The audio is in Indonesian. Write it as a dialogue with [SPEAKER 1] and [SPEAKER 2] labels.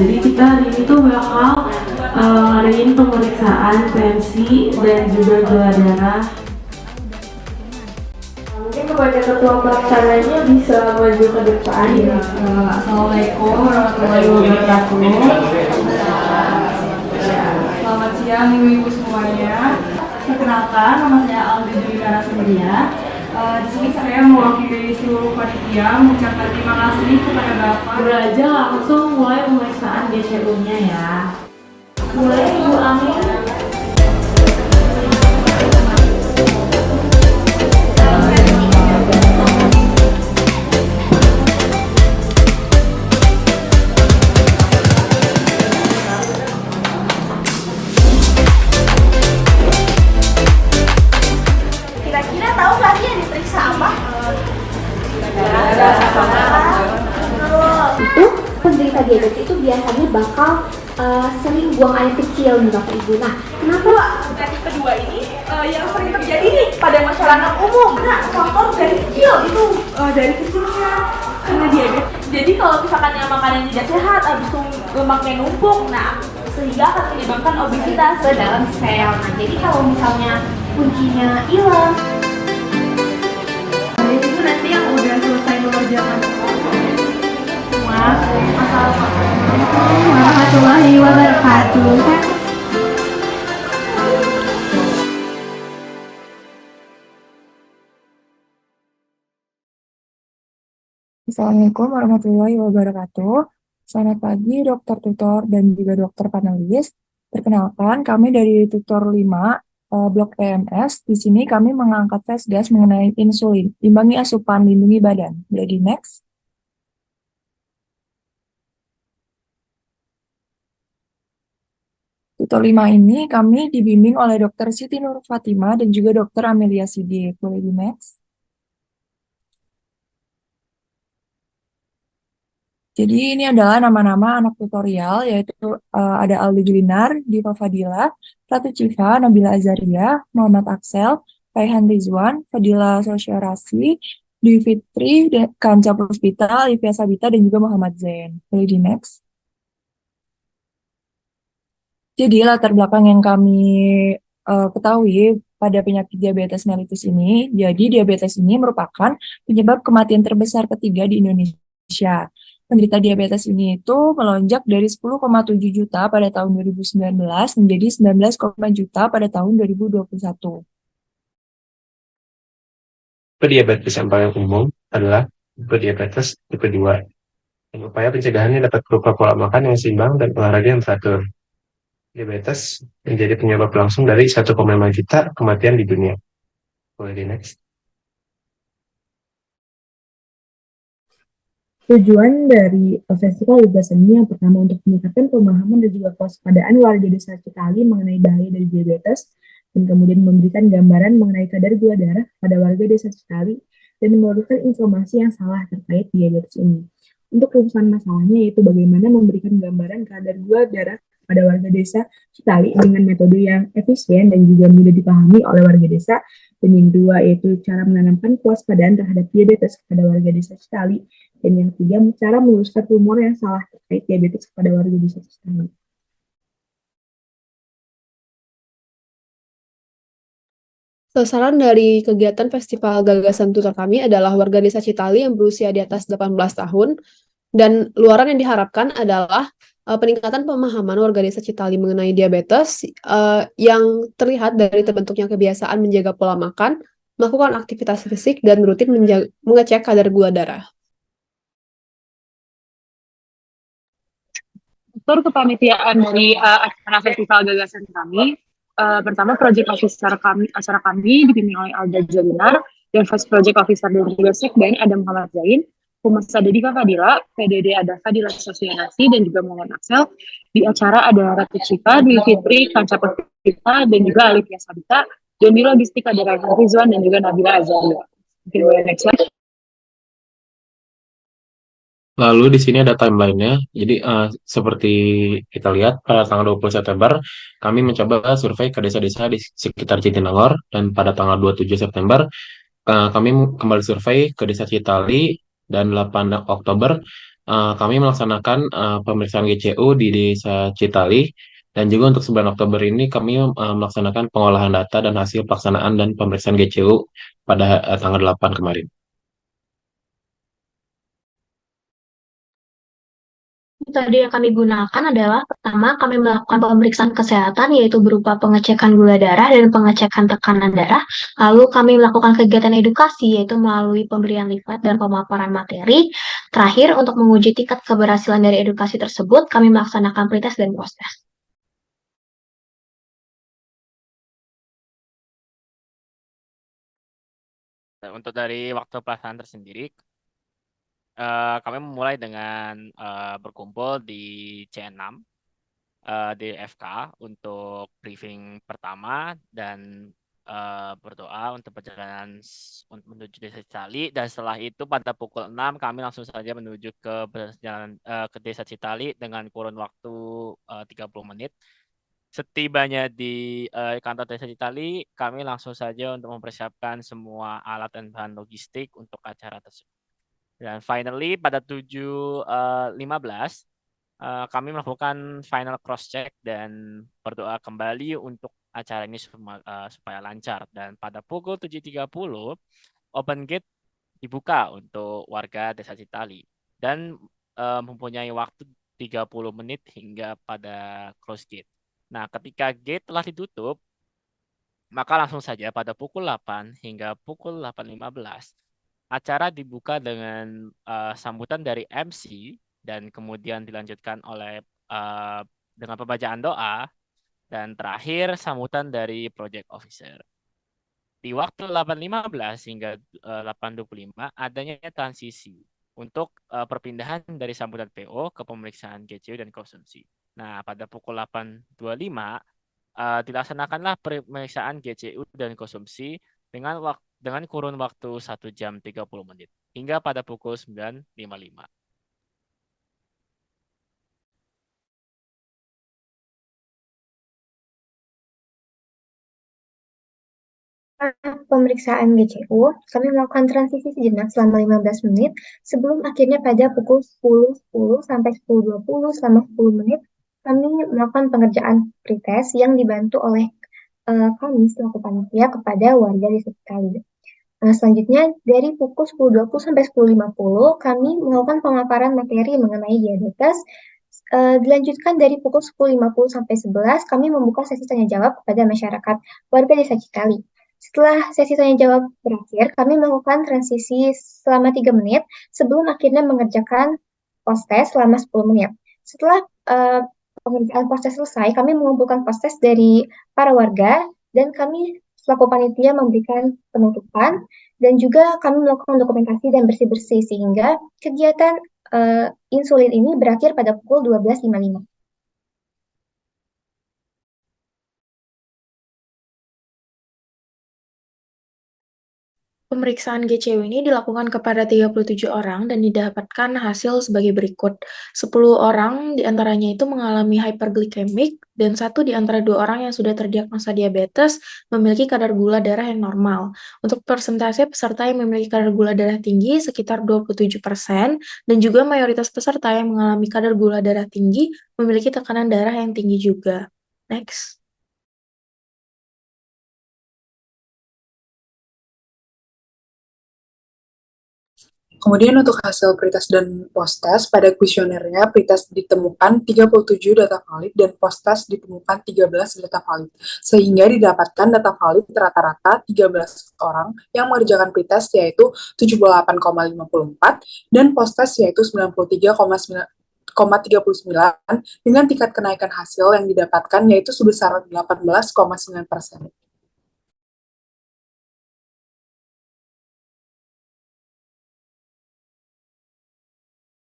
[SPEAKER 1] Jadi kita hari ini tuh bakal ngadain pemeriksaan tensi dan juga gula darah. Mungkin kepada ketua pelaksananya bisa maju ke depan.
[SPEAKER 2] Assalamualaikum warahmatullahi wabarakatuh. Selamat siang ibu-ibu semuanya. Perkenalkan, nama saya Aldi Juliana Semedia. Di sini saya mewakili seluruh panitia mengucapkan terima kasih kepada Bapak.
[SPEAKER 1] Belajar langsung mulai pemeriksaan GCU-nya ya. Mulai Ibu Amin.
[SPEAKER 3] Kira-kira tahu nggak sih yang diperiksa apa? Itu penderita diabetes itu biasanya bakal sering buang air kecil nih Bapak Ibu. Nah, kenapa penyakit kedua ini yang sering terjadi nih pada masyarakat umum? Nah, faktor dari kecil itu dari kecilnya karena diabetes. Jadi kalau misalkan yang makanan tidak sehat, habis itu lemaknya numpuk, nah sehingga akan menyebabkan obesitas ke dalam sel. Nah, jadi kalau misalnya kuncinya hilang,
[SPEAKER 2] Itu nanti yang udah selesai mengerjakan
[SPEAKER 3] Assalamualaikum warahmatullahi wabarakatuh.
[SPEAKER 4] Assalamualaikum warahmatullahi wabarakatuh. Selamat pagi, dokter tutor dan juga dokter panelis. Perkenalkan, kami dari tutor 5, Blok EMS. Di sini kami mengangkat tes gas mengenai insulin, imbangi asupan, lindungi badan. Jadi next. Tutor 5 ini kami dibimbing oleh dokter Siti Nur Fatima dan juga dokter Amelia Sidik. Boleh di next. Jadi ini adalah nama-nama anak tutorial, yaitu ada Aldi Julinar, Diva Fadila, Ratu Civa, Nabila Azaria, Muhammad Axel, Raihan Rizwan, Fadila Sosiarasi, Dwi Fitri, Kanca Puspita, Livia Sabita, dan juga Muhammad Zain. Boleh di next. Jadi latar belakang yang kami ketahui pada penyakit diabetes mellitus ini, jadi diabetes ini merupakan penyebab kematian terbesar ketiga di Indonesia. Penderita diabetes ini itu melonjak dari 10,7 juta pada tahun 2019 menjadi 19, juta pada tahun 2021.
[SPEAKER 5] Tipe diabetes yang paling umum adalah tipe diabetes tipe 2. Dan upaya pencegahannya dapat berupa pola makan yang seimbang dan olahraga yang teratur. Diabetes menjadi penyebab langsung dari 1,5 juta kematian di dunia. Boleh di next.
[SPEAKER 4] Tujuan dari festival Yoga Seni yang pertama untuk meningkatkan pemahaman dan juga kewaspadaan warga desa Citali mengenai bahaya dari diabetes, dan kemudian memberikan gambaran mengenai kadar gula darah pada warga desa Citali dan memberikan informasi yang salah terkait diabetes ini. Untuk rumusan masalahnya yaitu bagaimana memberikan gambaran kadar gula darah pada warga desa Citali dengan metode yang efisien dan juga mudah dipahami oleh warga desa. Dan yang kedua yaitu cara menanamkan kewaspadaan terhadap diabetes kepada warga desa Citali. Dan yang ketiga, cara meluruskan rumor yang salah terkait diabetes kepada warga desa Citali.
[SPEAKER 6] Sasaran dari kegiatan Festival Gagasan Tutor kami adalah warga desa Citali yang berusia di atas 18 tahun, dan luaran yang diharapkan adalah peningkatan pemahaman warga desa Citali mengenai diabetes yang terlihat dari terbentuknya kebiasaan menjaga pola makan, melakukan aktivitas fisik, dan rutin mengecek kadar gula darah.
[SPEAKER 7] Struktur kepanitiaan dari acara festival gagasan kami, pertama project officer kami, acara kami dipimpin oleh Alda Jalinar, dan vice project officer dari juga Sekben ada Muhammad Zain, Humas ada Diva Fadila, PDD ada Fadila Sosianasi, dan juga Muhammad Axel. Di acara ada Ratu Civa, Dwi Fitri, Kanca Puspita, dan juga Alifia Sabita, dan di logistik ada Raihan Rizwan dan juga Nabila Azaria. Mungkin boleh next slide.
[SPEAKER 5] Lalu di sini ada timeline-nya. Jadi seperti kita lihat pada tanggal 20 September kami mencoba survei ke desa-desa di sekitar Jatinangor, dan pada tanggal 27 September kami kembali survei ke desa Citali
[SPEAKER 8] Dan 8 Oktober kami melaksanakan pemeriksaan GCU di Desa Citali. Dan juga untuk 9 Oktober ini kami melaksanakan pengolahan data dan hasil pelaksanaan dan pemeriksaan GCU pada tanggal 8 kemarin.
[SPEAKER 3] Metode yang kami gunakan adalah pertama kami melakukan pemeriksaan kesehatan yaitu berupa pengecekan gula darah dan pengecekan tekanan darah. Lalu kami melakukan kegiatan edukasi yaitu melalui pemberian leaflet dan pemaparan materi. Terakhir untuk menguji tingkat keberhasilan dari edukasi tersebut kami melaksanakan pretest dan post-test.
[SPEAKER 9] Untuk dari waktu pelaksanaan tersendiri, kami memulai dengan berkumpul di C6 di FK untuk briefing pertama dan berdoa untuk perjalanan menuju Desa Citali, dan setelah itu pada pukul 6 kami langsung saja menuju ke perjalanan ke Desa Citali dengan kurun waktu 30 menit. Setibanya di kantor Desa Citali, kami langsung saja untuk mempersiapkan semua alat dan bahan logistik untuk acara tersebut. Dan finally pada 7.15 kami melakukan final cross check dan berdoa kembali untuk acara ini supaya lancar. Dan pada pukul 7.30 open gate dibuka untuk warga Desa Citali dan mempunyai waktu 30 menit hingga pada close gate. Nah, ketika gate telah ditutup, maka langsung saja pada pukul 8 hingga pukul 8.15 acara dibuka dengan sambutan dari MC dan kemudian dilanjutkan oleh dengan pembacaan doa dan terakhir sambutan dari project officer. Di waktu 8.15 hingga 8.25 adanya transisi untuk perpindahan dari sambutan PO ke pemeriksaan GCU dan konsumsi. Nah, pada pukul 8.25 dilaksanakanlah pemeriksaan GCU dan konsumsi dengan kurun waktu 1 jam 30 menit hingga pada pukul 9.55.
[SPEAKER 3] Pemeriksaan GCU, kami melakukan transisi sejenak selama 15 menit sebelum akhirnya pada pukul 10.10 sampai 10.20 selama 10 menit kami melakukan pengerjaan pretest yang dibantu oleh kami selaku panitia kepada warga di sekitar. Selanjutnya dari pukul 10.20 sampai 10.50 kami melakukan pemaparan materi mengenai diabetes. Dilanjutkan dari pukul 10.50 sampai 11 kami membuka sesi tanya jawab kepada masyarakat warga Desa Citali. Setelah sesi tanya jawab berakhir, kami melakukan transisi selama 3 menit sebelum akhirnya mengerjakan post-test selama 10 menit. Setelah pengerjaan post-test selesai, kami mengumpulkan post-test dari para warga dan kami selaku panitia memberikan penutupan dan juga kami melakukan dokumentasi dan bersih-bersih sehingga kegiatan insulin ini berakhir pada pukul 12.55.
[SPEAKER 1] Pemeriksaan GCU ini dilakukan kepada 37 orang dan didapatkan hasil sebagai berikut. 10 orang diantaranya itu mengalami hyperglikemik dan 1 di antara 2 orang yang sudah terdiagnosa diabetes memiliki kadar gula darah yang normal. Untuk persentase peserta yang memiliki kadar gula darah tinggi sekitar 27% dan juga mayoritas peserta yang mengalami kadar gula darah tinggi memiliki tekanan darah yang tinggi juga. Next.
[SPEAKER 4] Kemudian untuk hasil pretest dan post-test, pada kuesionernya pretest ditemukan 37 data valid dan post-test ditemukan 13 data valid, sehingga didapatkan data valid rata-rata 13 orang yang mengerjakan pretest yaitu 78,54 dan post-test yaitu 93,39 dengan tingkat kenaikan hasil yang didapatkan yaitu sebesar 18,9%.